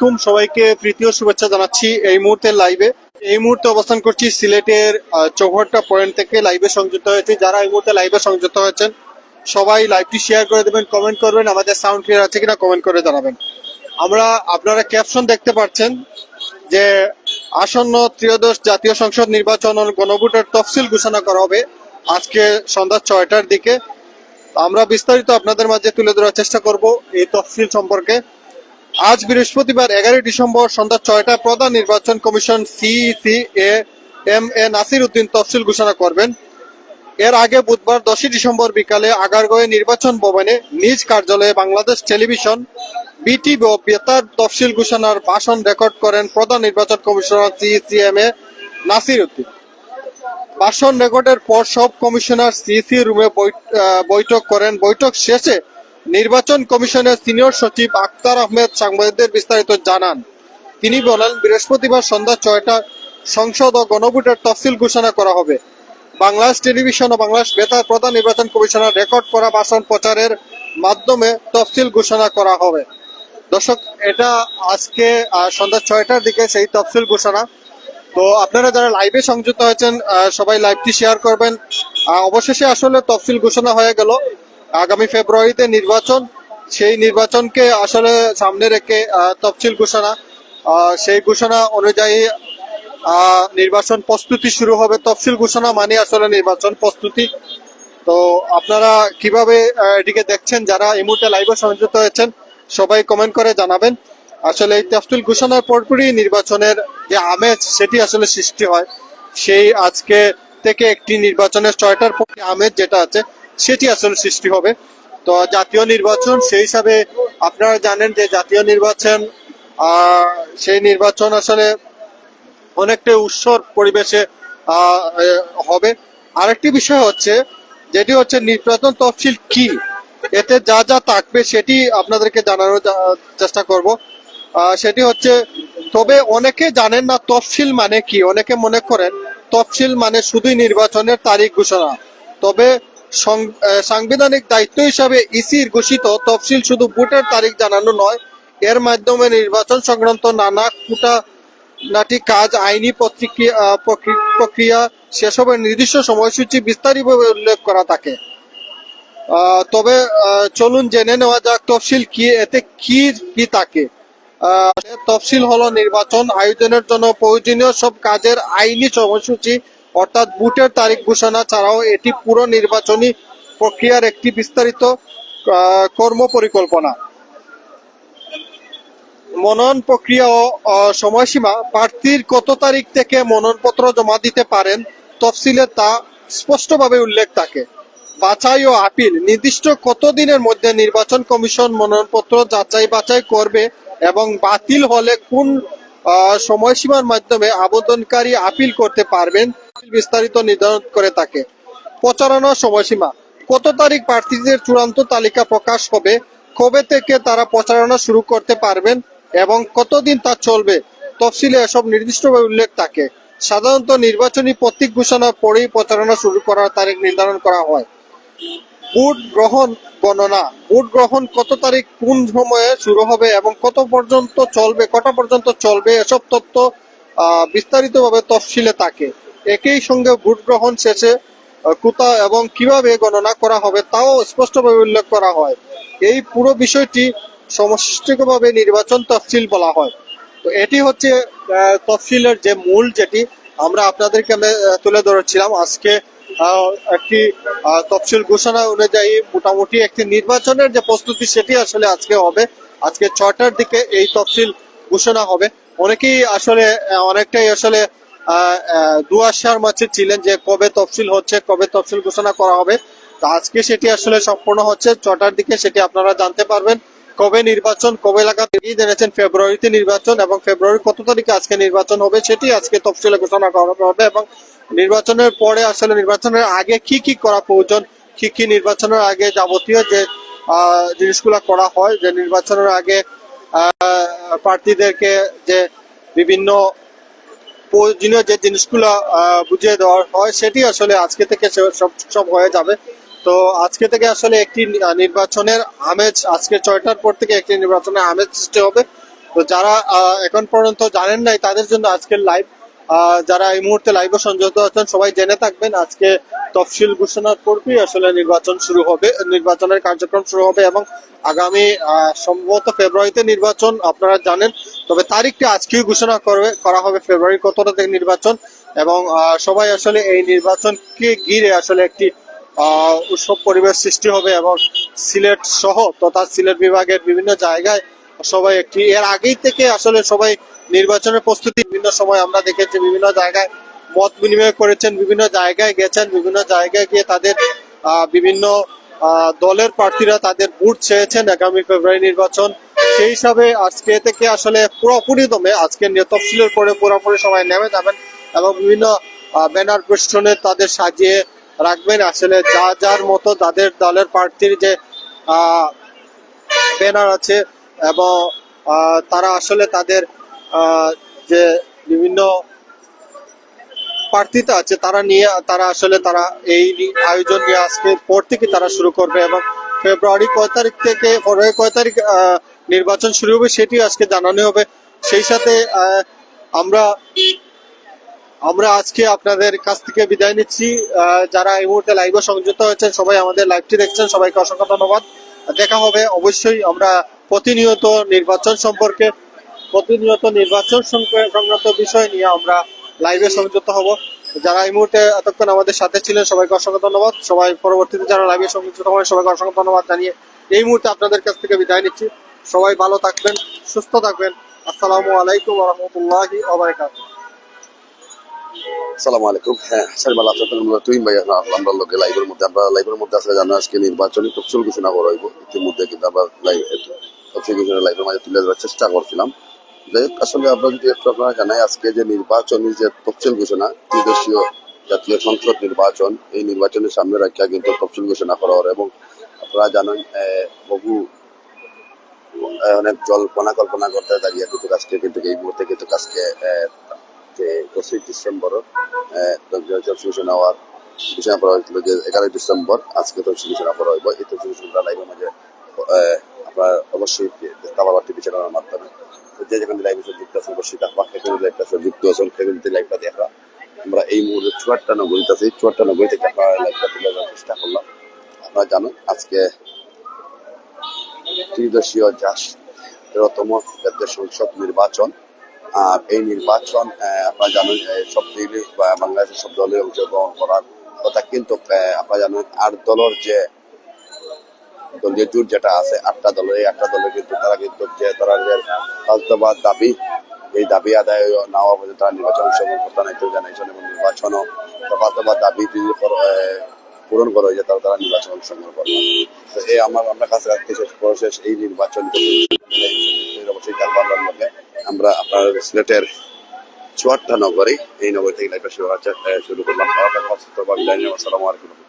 আলাইকুম, সবাইকে প্রীতি ও শুভেচ্ছা জানাচ্ছি। এই মুহূর্তে অবস্থান করছি সিলেটের চৌঘাট্টা পয়েন্ট থেকে লাইভে সংযুক্ত হয়েছি। যারা এই মুহূর্তে লাইভে সংযুক্ত হয়েছেন সবাই লাইভটি শেয়ার করে দেবেন, কমেন্ট করবেন, আমাদের সাউন্ড ক্লিয়ার আছে কিনা কমেন্ট করে জানাবেন। আপনারা ক্যাপশন দেখতে পাচ্ছেন যে আসন্ন ত্রয়োদশ জাতীয় সংসদ নির্বাচন ও গণভোটের তফসিল ঘোষণা করা হবে আজকে সন্ধ্যা 6টার দিকে। আমরা বিস্তারিত আপনাদের মাঝে তুলে ধরার চেষ্টা করব এই তফসিল সম্পর্কে। আজ বৃহস্পতিবার 11 ডিসেম্বর সন্ধ্যা 6টায় প্রধান নির্বাচন commission CEC M A Nasir Uddin তফসিল ঘোষণা করবেন। এর আগে বুধবার 10 ডিসেম্বর বিকালে আগারগাঁওয়ে নির্বাচন ভবনে নিজ কার্যালয়ে বাংলাদেশ টেলিভিশন বিটিভি ও বেতার তফসিল ঘোষণার ভাষণ রেকর্ড করেন প্রধান নির্বাচন commissioner CEC M A Nasir Uddin. ভাষণ রেকর্ডের পর সব কমিশনার সিইসি রুমে বৈঠক করেন। বৈঠক শেষে নির্বাচন কমিশনের সিনিয়র সচিব আখতার আহমেদ সাংবাদিকদের বিস্তারিত জানান। তিনি বলেন, বৃহস্পতিবার সন্ধ্যা 6টা সংসদ ও গণভোটের তফসিল ঘোষণা করা হবে। বাংলাদেশ টেলিভিশন ও বাংলাদেশ বেতার প্রধান নির্বাচন কমিশনার রেকর্ড করা ভাষণ প্রচারের মাধ্যমে তফসিল ঘোষণা করা হবে। দর্শক, এটা আজকে সন্ধ্যা 6টার দিকে সেই তফসিল ঘোষণা। তো আপনারা যারা লাইভে সংযুক্ত হয়েছেন সবাই লাইভটি শেয়ার করবেন। অবশেষে আসলে তফসিল ঘোষণা হয়ে গেল। আগামী ফেব্রুয়ারিতে নির্বাচন, সেই নির্বাচনকে আসলে সামনে রেখে তফসিল ঘোষণা, সেই ঘোষণা অনুযায়ী নির্বাচন প্রস্তুতি শুরু হবে। তফসিল ঘোষণা মানে আসলে নির্বাচন প্রস্তুতি। তো আপনারা কিভাবে এটিকে দেখছেন, যারা এই মুহূর্তে লাইভে সংযুক্ত হয়েছেন সবাই কমেন্ট করে জানাবেন। আসলে এই তফসিল ঘোষণার পরপরই নির্বাচনের যে আমেজ সেটি আসলে সৃষ্টি হয়। সেই আজকে থেকে একটি নির্বাচনের 6টার পর আমেজ যেটা আছে সেটি আসলে সৃষ্টি হবে। তো জাতীয় নির্বাচন, সেই হিসাবে আপনারা জানেন যে জাতীয় নির্বাচন, সেই নির্বাচন আসলে অনেকটা উৎসব পরিবেশে হবে। আরেকটি বিষয় হচ্ছে, যেটি হচ্ছে নির্বাচন তফসিল কি, এতে যা যা থাকবে সেটি আপনাদেরকে জানানোর চেষ্টা করব। সেটি হচ্ছে, তবে অনেকে জানেন না তফসিল মানে কি। অনেকে মনে করেন তফসিল মানে শুধুই নির্বাচনের তারিখ ঘোষণা। তবে সাংবিধানিক দায়িত্ব হিসাবে ইসির ঘোষিত তফসিল শুধু ভোটের তারিখ জানানো নয়, এর মাধ্যমে নির্বাচন সংক্রান্ত নানা খুঁটানাটি কাজ, আইনি প্রক্রিয়া সেসবের নির্দিষ্ট সময়সূচি বিস্তারিতভাবে উল্লেখ করা থাকে। তবে চলুন জেনে নেওয়া যাক তফসিল কি, এতে কি কি থাকে। তফসিল হলো নির্বাচন আয়োজনের জন্য প্রয়োজনীয় সব কাজের আইনি সময়সূচি, অর্থাৎ ভোটের তারিখ ঘোষণা ছাড়াও এটি পুরো নির্বাচনী প্রক্রিয়ার একটি বিস্তারিত কর্ম পরিকল্পনা। মনোনয়ন প্রক্রিয়া ও সময়সীমা, প্রার্থীর কত তারিখ থেকে মনোনয়নপত্র জমা দিতে পারেন তফসিলে তা স্পষ্টভাবে উল্লেখ থাকে। বাছাই ও আপিল, নির্দিষ্ট কত দিনের মধ্যে নির্বাচন কমিশন মনোনয়নপত্র যাচাই বাছাই করবে এবং বাতিল হলে কোন সময়সীমার মাধ্যমে আবেদনকারী আপিল করতে পারবেন বিস্তারিত নির্ধারণ করে থাকে। প্রচারণার সময়সীমা, কত তারিখ প্রার্থীদের চূড়ান্ত তালিকা প্রকাশ হবে, কবে থেকে তারা প্রচারণা শুরু করতে পারবেন এবং কতদিন তা চলবে, তফসিলে এসব নির্দিষ্টভাবে উল্লেখ থাকে। সাধারণত নির্বাচনী প্রতীক ঘোষণার পরেই প্রচারণা শুরু করার তারিখ নির্ধারণ করা হয়। ভোট গ্রহণ গণনা, ভোট গ্রহণ কত তারিখ কোন সময়ে শুরু হবে এবং কটা পর্যন্ত চলবে এসব তথ্য বিস্তারিতভাবে তফসিলে থাকে। একই সঙ্গে ভোট গ্রহণ শেষে কোথাও এবং কিভাবে গণনা করা হবে তাও স্পষ্টভাবে উল্লেখ করা হয়। এই পুরো বিষয়টি সমষ্টিগতভাবে নির্বাচন তফসিল বলা হয়। তো এটি হচ্ছে তফসিলের যে মূল, যেটি আমরা আপনাদেরকে তুলে ধরেছিলাম। আজকে একটি তফসিল ঘোষণা অনুযায়ী মোটামুটি একটি নির্বাচনের যে প্রস্তুতি সেটি আসলে আজকে হবে। আজকে 6টার দিকে এই তফসিল ঘোষণা হবে। অনেকটাই আসলে দুয়াশার মাঝে ছিলেন যে কবে তফসিল হচ্ছে, কবে তফসিল ঘোষণা করা হবে। তো আজকে সেটি আসলে সম্পূর্ণ হচ্ছে 6টার দিকে, সেটি আপনারা জানতে পারবেন। কবে নির্বাচন, কবে লাগা জেনেছেন ফেব্রুয়ারিতে নির্বাচন, এবং ফেব্রুয়ারি কত তারিখে আজকে নির্বাচন হবে সেটি আজকে তফসিলে ঘোষণা করা হবে। এবং নির্বাচনের পরে আসলে নির্বাচনের আগে কি কি করা প্রয়োজন, কি নির্বাচনের আগে যাবতীয় যে জিনিসগুলো করা হয়, যে নির্বাচনের আগে প্রার্থীদেরকে যে বিভিন্ন প্রয়োজনীয় যে জিনিসগুলো বুঝিয়ে দেওয়া হয় সেটি আসলে আজকে থেকে সব হয়ে যাবে। তো আজকে থেকে আসলে একটি নির্বাচনের আমেজ, আজকে 6টার পর থেকে একটি নির্বাচনের আমেজ সৃষ্টি হবে। তো যারা এখন পর্যন্ত জানেন নাই তাদের জন্য আজকের লাইভ, যারা এই মুহূর্তে লাইভে সংযুক্ত আছেন সবাই জেনে থাকবেন আজকে তফসিল ঘোষণার পূর্বেই আসলে নির্বাচন শুরু হবে, নির্বাচনের কার্যক্রম শুরু হবে এবং আগামী সম্ভবত ফেব্রুয়ারিতে নির্বাচন আপনারা জানেন, তবে তারিখটা আজকেই ঘোষণা করা হবে ফেব্রুয়ারি কতটা থেকে নির্বাচন। এবং সবাই আসলে এই নির্বাচনকে ঘিরে আসলে একটি উৎসব পরিবেশ সৃষ্টি হবে এবং সিলেট সহ তথা সিলেট বিভাগের বিভিন্ন জায়গায় সবাই একটি এর আগেই থেকে আসলে সবাই নির্বাচনের প্রস্তুতি বিভিন্ন সময় আমরা দেখেছি, বিভিন্ন জায়গায় মত বিনিময় করেছেন, বিভিন্ন জায়গায় গেছেন, বিভিন্ন জায়গায় গিয়ে তাদের বিভিন্ন দলের প্রার্থীরা তাদের ভোট চেয়েছেন আগামী ফেব্রুয়ারি নির্বাচন। সেই হিসাবে আজকে থেকে আসলে পুরোপুরি দমে আজকে তফসিলের পরে পুরোপুরি সবাই নেমে যাবেন এবং বিভিন্ন ব্যানার পেস্টনে তাদের সাজিয়ে রাখবেন। আসলে যা যার মতো তাদের দলের প্রার্থীর যে ব্যানার আছে এবং তারা আসলে তাদের যে বিভিন্ন প্রার্থীতা আছে তারা আসলে তারা এই আয়োজন নিয়ে আজকে পর থেকে তারা শুরু করবে এবং ফেব্রুয়ারি কয় তারিখ নির্বাচন শুরু হবে সেটি আজকে জানানো হবে। সেই সাথে আমরা আজকে আপনাদের কাছ থেকে বিদায় নিচ্ছি। যারা এই মুহূর্তে লাইভে সংযুক্ত হয়েছেন সবাই আমাদের লাইভটি দেখছেন, সবাইকে অসংখ্য ধন্যবাদ। দেখা হবে অবশ্যই আমরা প্রতিনিয়ত নির্বাচন সংক্রান্ত বিষয় নিয়ে আমরা লাইভে সংযুক্ত হব। যারা এই মুহূর্তে এতক্ষণ আমাদের সাথে ছিলেন সবাইকে অসংখ্য ধন্যবাদ। সবাই পরবর্তীতে যারা লাইভে সংযুক্ত হবেন সবাইকে অসংখ্য ধন্যবাদ জানিয়ে এই মুহূর্তে আপনাদের কাছ থেকে বিদায় নিচ্ছি। সবাই ভালো থাকবেন, সুস্থ থাকবেন। আসসালামু আলাইকুম ওয়া রাহমাতুল্লাহি ওয়া বারাকাতুহু। আসসালামু আলাইকুম। হ্যাঁ, সাইবাল আপনাদের তুই ভাই আমরা লোকে লাইভের মধ্যে আসলে জানা আজকে নির্বাচনী তফসিল ঘোষণা করা হইব। ইতিমধ্যে কিন্তু আমরা তফসিল ঘোষণা লাইভের মাঝে তুলে ধরার চেষ্টা করছিলাম। যাই হোক, আসলে আমরা যদি একটু আপনারা জানাই আজকে যে নির্বাচনী যে তফসিল ঘোষণা ত্রিদেশীয় জাতীয় সংসদ নির্বাচন, এই নির্বাচনের সামনে রাখিয়া কিন্তু তফসিল ঘোষণা করা হয় এবং আপনারা জানেন বহু অনেক কল্পনা করতে দাঁড়িয়ে কিন্তু আজকে কিন্তু এই মুহূর্তে কিন্তু আজকে যে 10 ডিসেম্বর ঘোষণা হওয়ার ঘোষণা করা হয়েছিল যে 11 ডিসেম্বর আজকে তো ঘোষণা করা হইব। এই তো ঘোষণা লাইভের মাঝে আপনার অবশ্যই তাবাবাটি বিচারণার মাধ্যমে যে যেখানে লাইভে যুক্ত আছেন অবশ্যই তার পাশে লাইভটা যুক্ত আছেন সেখানে লাইভটা দেখা। আমরা এই মুহূর্তে 54 নগরীতে আছি, 54 নগরী থেকে আপনারা লাইভটা তুলে ধরার চেষ্টা করলাম। আপনারা জানেন আজকে ত্রিদেশীয় 13তম জাতীয় সংসদ নির্বাচন। আর এই নির্বাচন আপনারা জানেন সব দিকে বাংলাদেশের সব দলে অংশগ্রহণ করার কথা, কিন্তু আপনারা জানেন 8 দলের যে দলীয় জোট যেটা আছে 8টা দলের, এই 8টা দলের কিন্তু তারা কিন্তু যে তারা রাজনৈতিক দাবি, এই দাবি আদায় না হওয়া পর্যন্ত তারা নির্বাচন অংশগ্রহণ করতে নাই জানাইছেন এবং নির্বাচনও রাজনৈতিক দাবি যদি পূরণ করা হয়ে যায় তারা নির্বাচন অংশগ্রহণ করবে। তো এই আমরা কাছে শেষ এই নির্বাচন অবশ্যই কারবার মধ্যে আমরা আপনার সিলেটের 54 নগরী, এই নগরী থেকে লাইভটা শুরু করলাম। আসসালামু আলাইকুম।